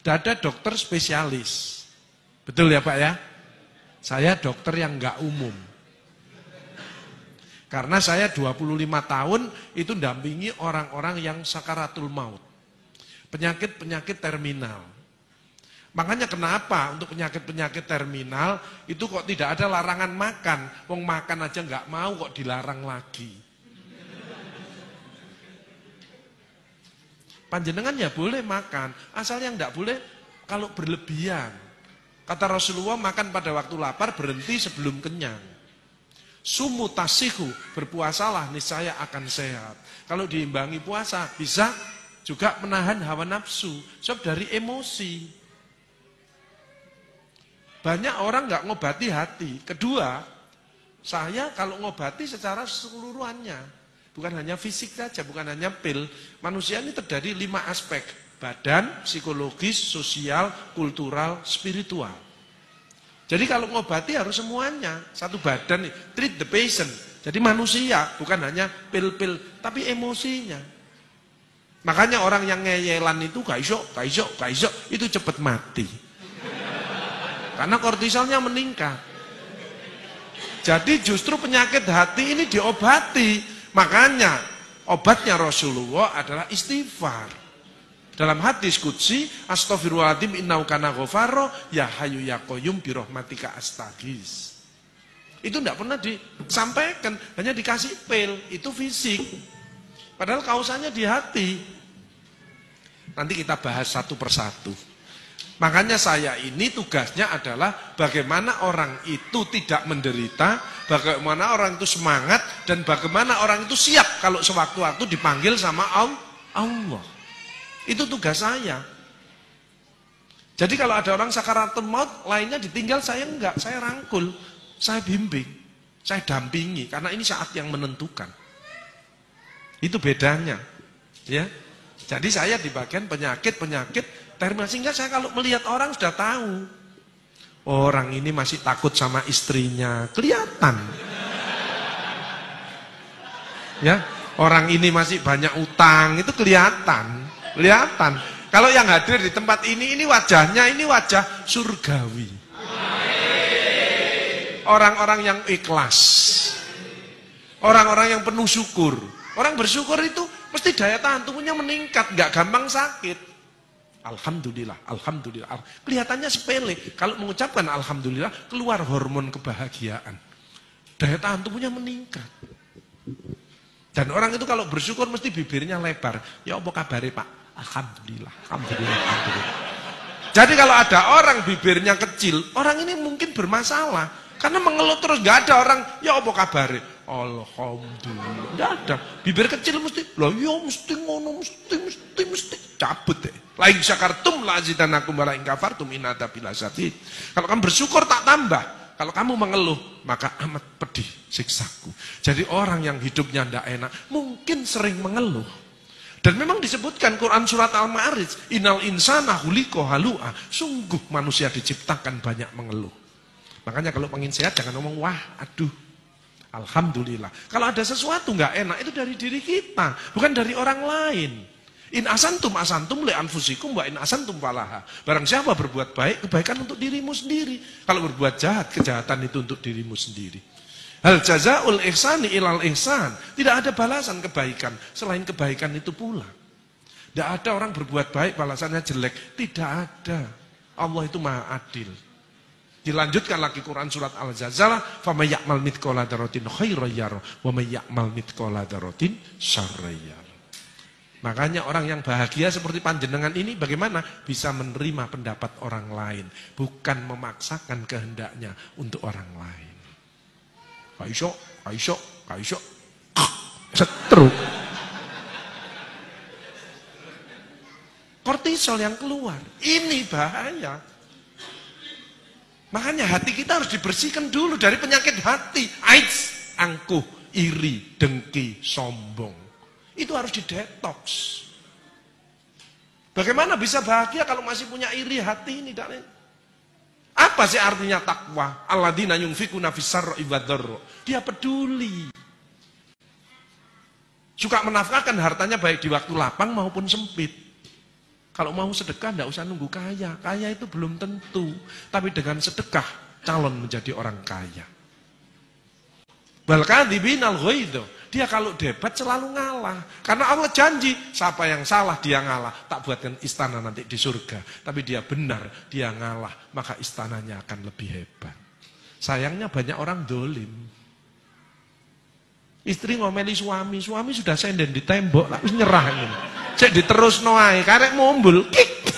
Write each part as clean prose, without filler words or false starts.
Tidak ada dokter spesialis. Betul ya Pak ya? Saya dokter yang nggak umum. Karena saya 25 tahun itu dampingi orang-orang yang sakaratul maut. Penyakit-penyakit terminal. Makanya kenapa untuk penyakit-penyakit terminal itu kok tidak ada larangan makan. Wong makan aja nggak mau kok dilarang lagi. Panjenengan ya boleh makan, asal yang nggak boleh kalau berlebihan. Kata Rasulullah, makan pada waktu lapar, berhenti sebelum kenyang. Sumu tasihu, berpuasalah niscaya akan sehat. Kalau diimbangi puasa, bisa juga menahan hawa nafsu, sebab dari emosi. Banyak orang nggak ngobati hati. Kedua, saya kalau ngobati secara keseluruhannya. Bukan hanya fisik saja, bukan hanya pil. Manusia ini terdiri 5 aspek. Badan, psikologis, sosial, kultural, spiritual. Jadi kalau ngobati harus semuanya. Satu badan, treat the patient. Jadi manusia, bukan hanya pil-pil, tapi emosinya. Makanya orang yang ngeyelan itu gak iso, itu cepat mati. Karena kortisolnya meningkat. Jadi justru penyakit hati ini diobati. Makanya obatnya Rasulullah adalah istighfar. Dalam hadis qudsi, astaghfirullahaladzim innahu kana ghafaro, ya hayyu ya qayyum bi rahmatika astaghis. Itu tidak pernah disampaikan, hanya dikasih pil, itu fisik. Padahal kausanya di hati. Nanti kita bahas satu persatu. Makanya saya ini tugasnya adalah bagaimana orang itu tidak menderita, bagaimana orang itu semangat, dan bagaimana orang itu siap kalau sewaktu-waktu dipanggil sama Allah. Itu tugas saya. Jadi kalau ada orang sakaratul maut, lainnya ditinggal, saya enggak, saya rangkul, saya bimbing, saya dampingi, karena ini saat yang menentukan. Itu bedanya. Ya. Jadi saya di bagian penyakit terminal, sehingga saya kalau melihat orang sudah tahu. Orang ini masih takut sama istrinya, kelihatan. Ya, orang ini masih banyak utang, itu kelihatan. Kalau yang hadir di tempat ini wajahnya, ini wajah surgawi. Orang-orang yang ikhlas. Orang-orang yang penuh syukur. Orang bersyukur itu mesti daya tahan tubuhnya meningkat, nggak gampang sakit. Alhamdulillah. Kelihatannya sepele. Kalau mengucapkan alhamdulillah, keluar hormon kebahagiaan. Daya tahan tubuhnya meningkat. Dan orang itu kalau bersyukur mesti bibirnya lebar. Ya apa kabare Pak? Alhamdulillah. Jadi kalau ada orang bibirnya kecil, orang ini mungkin bermasalah. Karena mengeluh terus, nggak ada orang, ya apa kabare? Alhamdulillah. Nggak ada. Bibir kecil mesti, loh ya mesti ngono, mesti cabut deh. Lain syakartum la azidanakum wa la in kafartum in adzabi lasyadid. Kalau kamu bersyukur tak tambah. Kalau kamu mengeluh, maka amat pedih siksaku. Jadi orang yang hidupnya tidak enak, mungkin sering mengeluh. Dan memang disebutkan Quran surat Al-Ma'arij, innal insana khuliqa halu'a. Sungguh manusia diciptakan banyak mengeluh. Makanya kalau pengen sehat jangan ngomong wah, aduh. Alhamdulillah. Kalau ada sesuatu nggak enak itu dari diri kita, bukan dari orang lain. In asantum li anfusikum wa in asantum falaha. Barang siapa berbuat baik, kebaikan untuk dirimu sendiri. Kalau berbuat jahat, kejahatan itu untuk dirimu sendiri. Hal jazaul ihsani ilal ihsan. Tidak ada balasan kebaikan selain kebaikan itu pula. Tidak ada orang berbuat baik balasannya jelek. Tidak ada. Allah itu maha adil. Dilanjutkan lagi Quran surat Al-Zalzalah, "Faman ya'mal mithqala dzarratin khairan yarah wa may ya'mal mithqala dzarratin syarran yarah." Makanya orang yang bahagia seperti panjenengan ini bagaimana? Bisa menerima pendapat orang lain, bukan memaksakan kehendaknya untuk orang lain. Kaiso, setruk. Kortisol yang keluar, ini bahaya. Makanya hati kita harus dibersihkan dulu dari penyakit hati. AIDS, angkuh, iri, dengki, sombong. Itu harus didetox. Bagaimana bisa bahagia kalau masih punya iri hati ini? Apa sih artinya takwa? Alladzina yunfikuna fis-sarra'i wad-dharra. Dia peduli. Suka menafkahkan hartanya baik di waktu lapang maupun sempit. Kalau mau sedekah tidak usah nunggu kaya. Kaya itu belum tentu. Tapi dengan sedekah calon menjadi orang kaya. Balkadzibinal ghaidz. Dia kalau debat selalu ngalah. Karena Allah janji, siapa yang salah dia ngalah. Tak buatkan istana nanti di surga. Tapi dia benar, dia ngalah. Maka istananya akan lebih hebat. Sayangnya banyak orang dolim. Istri ngomeli suami sudah senden di tembok, tak nyerah ini. Cek diterus noai, karek mumbul, kik,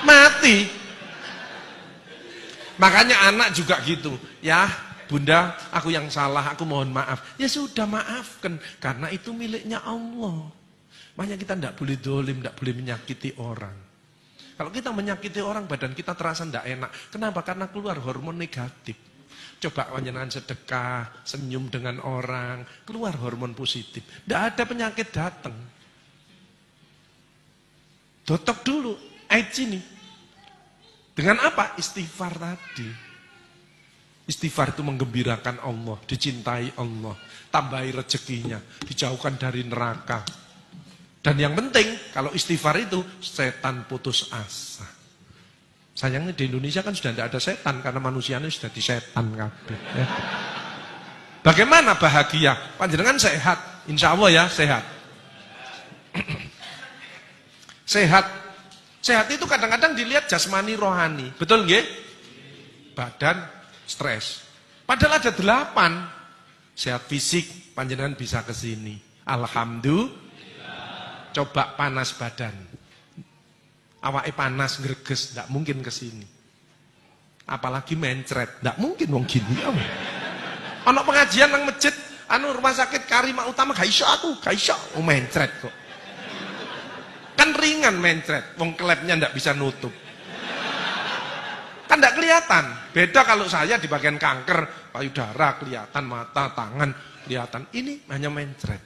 mati. Makanya anak juga gitu, ya bunda, aku yang salah, aku mohon maaf. Ya sudah maafkan, karena itu miliknya Allah. Makanya kita tidak boleh dolim, tidak boleh menyakiti orang. Kalau kita menyakiti orang, badan kita terasa tidak enak. Kenapa? Karena keluar hormon negatif. Coba panjenengan sedekah, senyum dengan orang, keluar hormon positif. Tidak ada penyakit datang. Dotok dulu, AIDS ini. Dengan apa? Istighfar tadi. Istighfar itu menggembirakan Allah, dicintai Allah, tambahi rezekinya, dijauhkan dari neraka. Dan yang penting, kalau istighfar itu, setan putus asa. Sayangnya di Indonesia kan sudah tidak ada setan, karena manusianya sudah disetan kabeh. Ya. Bagaimana bahagia? Panjenengan sehat, insya Allah ya sehat. Sehat. Sehat itu kadang-kadang dilihat jasmani rohani. Betul nggih? Badan stres. Padahal ada 8. Sehat fisik, panjenengan bisa ke sini. Alhamdulillah. Coba panas badan. Awake panas greges, enggak mungkin ke sini. Apalagi mencret, enggak mungkin wong gini. Ana pengajian nang masjid, rumah sakit Karimah Utama gak iso aku, gak iso mencret kok. Kan ringan mencret, wong klepnya ndak bisa nutup. Kan ndak kelihatan. Beda kalau saya di bagian kanker, payudara kelihatan, mata, tangan kelihatan. Ini hanya mencret.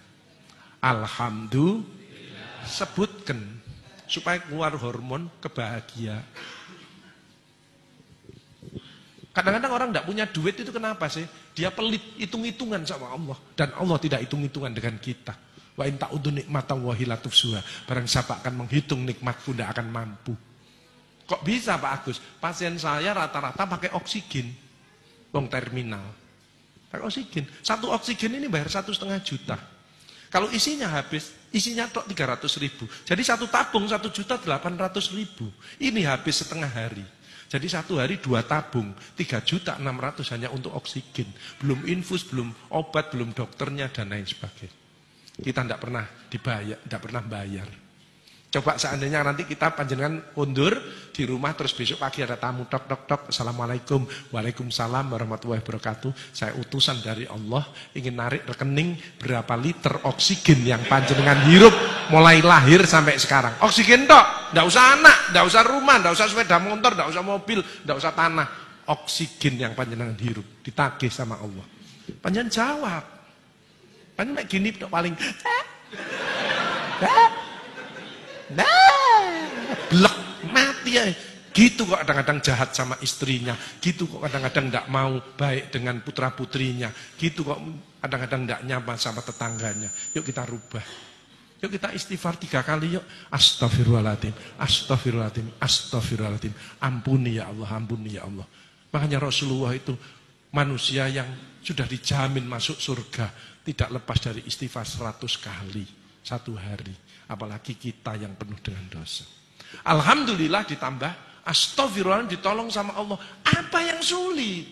Alhamdulillah. Sebutkan supaya keluar hormon kebahagiaan. Kadang-kadang orang ndak punya duit itu kenapa sih? Dia pelit, hitung-hitungan sama Allah. Dan Allah tidak hitung-hitungan dengan kita. Wa in ta'udzu nikmatallahi la tuhsuha. Barang siapa akan menghitung nikmatku tidak akan mampu. Kok bisa Pak Agus? Pasien saya rata-rata pakai oksigen. Wong terminal. Pakai oksigen. Satu oksigen ini bayar 1,5 juta. Kalau isinya habis, isinya tok 300.000. Jadi satu tabung 1.800.000. Ini habis setengah hari. Jadi satu hari 2 tabung, 3.600.000 hanya untuk oksigen. Belum infus, belum obat, belum dokternya dan lain sebagainya. Kita tidak pernah dibayar, tidak pernah bayar. Coba seandainya nanti kita panjenengan undur di rumah terus besok pagi ada tamu tok tok tok, assalamualaikum, waalaikumsalam warahmatullahi wabarakatuh. Saya utusan dari Allah ingin narik rekening berapa liter oksigen yang panjenengan hirup mulai lahir sampai sekarang. Oksigen tok, tidak usah anak, tidak usah rumah, tidak usah sepeda motor, tidak usah mobil, tidak usah tanah. Oksigen yang panjenengan hirup ditagih sama Allah. Panjenengan jawab. Panjenengan gini paling blek mati ya. Gitu kok kadang-kadang jahat sama istrinya, gitu kok kadang-kadang tidak mau baik dengan putra-putrinya, gitu kok kadang-kadang tidak nyaman sama tetangganya. Yuk kita rubah. Yuk kita istighfar 3 kali yuk. Astagfirullahaladzim, astagfirullahaladzim, astagfirullahaladzim. Ampuni ya Allah, ampuni ya Allah. Makanya Rasulullah itu manusia yang sudah dijamin masuk surga. Tidak lepas dari istighfar 100 kali satu hari. Apalagi kita yang penuh dengan dosa. Alhamdulillah ditambah astagfirullah ditolong sama Allah. Apa yang sulit?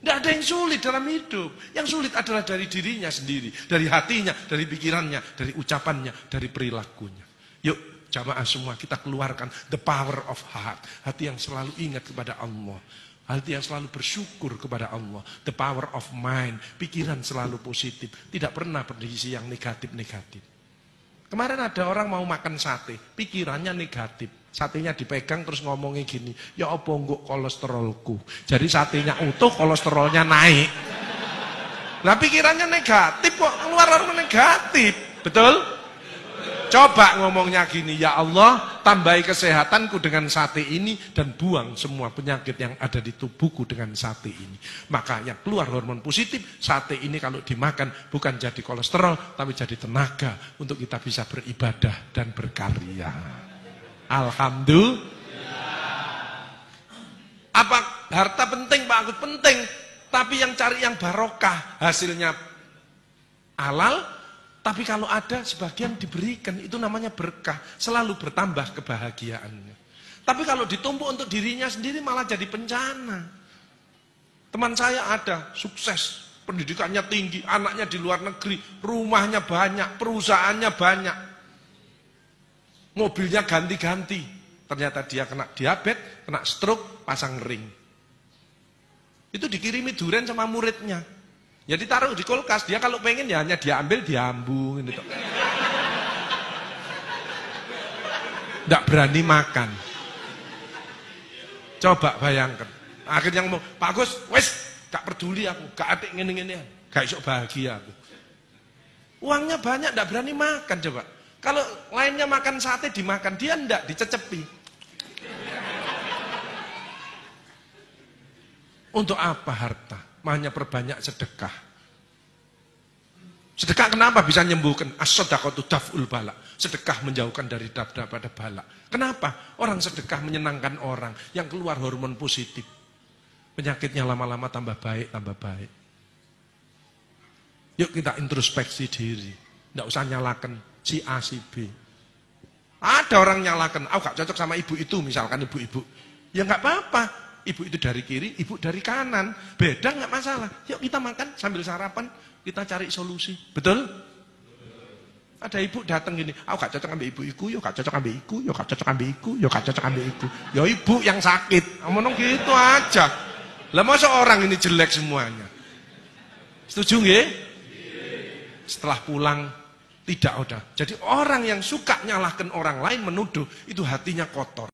Tidak ada yang sulit dalam hidup. Yang sulit adalah dari dirinya sendiri. Dari hatinya, dari pikirannya, dari ucapannya, dari perilakunya. Yuk jamaah semua kita keluarkan the power of heart. Hati yang selalu ingat kepada Allah. Hati yang selalu bersyukur kepada Allah. The power of mind. Pikiran selalu positif. Tidak pernah berisi yang negatif-negatif. Kemarin ada orang mau makan sate. Pikirannya negatif. Satenya dipegang terus ngomongnya gini. Ya apa enggak kolesterolku. Jadi satenya utuh kolesterolnya naik. Nah pikirannya negatif kok. Keluar orang negatif. Betul? Coba ngomongnya gini. Ya Allah tambahi kesehatanku dengan sate ini dan buang semua penyakit yang ada di tubuhku dengan sate ini. Makanya keluar hormon positif. Sate ini kalau dimakan bukan jadi kolesterol, tapi jadi tenaga untuk kita bisa beribadah dan berkarya. Alhamdulillah. Apa harta penting, Pak Agus? Penting. Tapi yang cari yang barokah, hasilnya halal. Tapi kalau ada sebagian diberikan, itu namanya berkah. Selalu bertambah kebahagiaannya. Tapi kalau ditumpuk untuk dirinya sendiri malah jadi bencana. Teman saya ada, sukses. Pendidikannya tinggi, anaknya di luar negeri, rumahnya banyak, perusahaannya banyak. Mobilnya ganti-ganti. Ternyata dia kena diabetes, kena stroke, pasang ring. Itu dikirimi durian sama muridnya. Ya ditaruh di kulkas, dia kalau pengen ya hanya diambil, diambung gitu. Nggak berani makan. Coba bayangkan. Akhirnya ngomong, Pak Agus, wes, gak peduli aku, gak atik ngene-ngene, gak iso bahagia aku. Uangnya banyak, nggak berani makan coba. Kalau lainnya makan sate dimakan, dia ndak dicecepi. Untuk apa harta? Hanya perbanyak sedekah. Sedekah kenapa bisa menyembuhkan? As-shadaqatu daf'ul bala. Sedekah menjauhkan dari daripada bala. Kenapa? Orang sedekah menyenangkan orang yang keluar hormon positif. Penyakitnya lama-lama tambah baik, tambah baik. Yuk kita introspeksi diri. Nggak usah nyalakan si A, si B. Ada orang nyalakan, aku gak cocok sama ibu itu, misalkan ibu-ibu. Ya nggak apa-apa. Ibu itu dari kiri, ibu dari kanan. Beda nggak masalah. Yuk kita makan sambil sarapan, kita cari solusi. Betul? Ada ibu datang gini, aku gak cocok ambil ibu-iku, yuk gak cocok ambil iku, yuk gak cocok ambil iku, yuk gak cocok ambil iku. Ya ibu yang sakit. Ngomong gitu aja. Lah masa orang ini jelek semuanya? Setuju nggih? Setelah pulang tidak udah. Jadi orang yang suka nyalahkan orang lain, menuduh, itu hatinya kotor.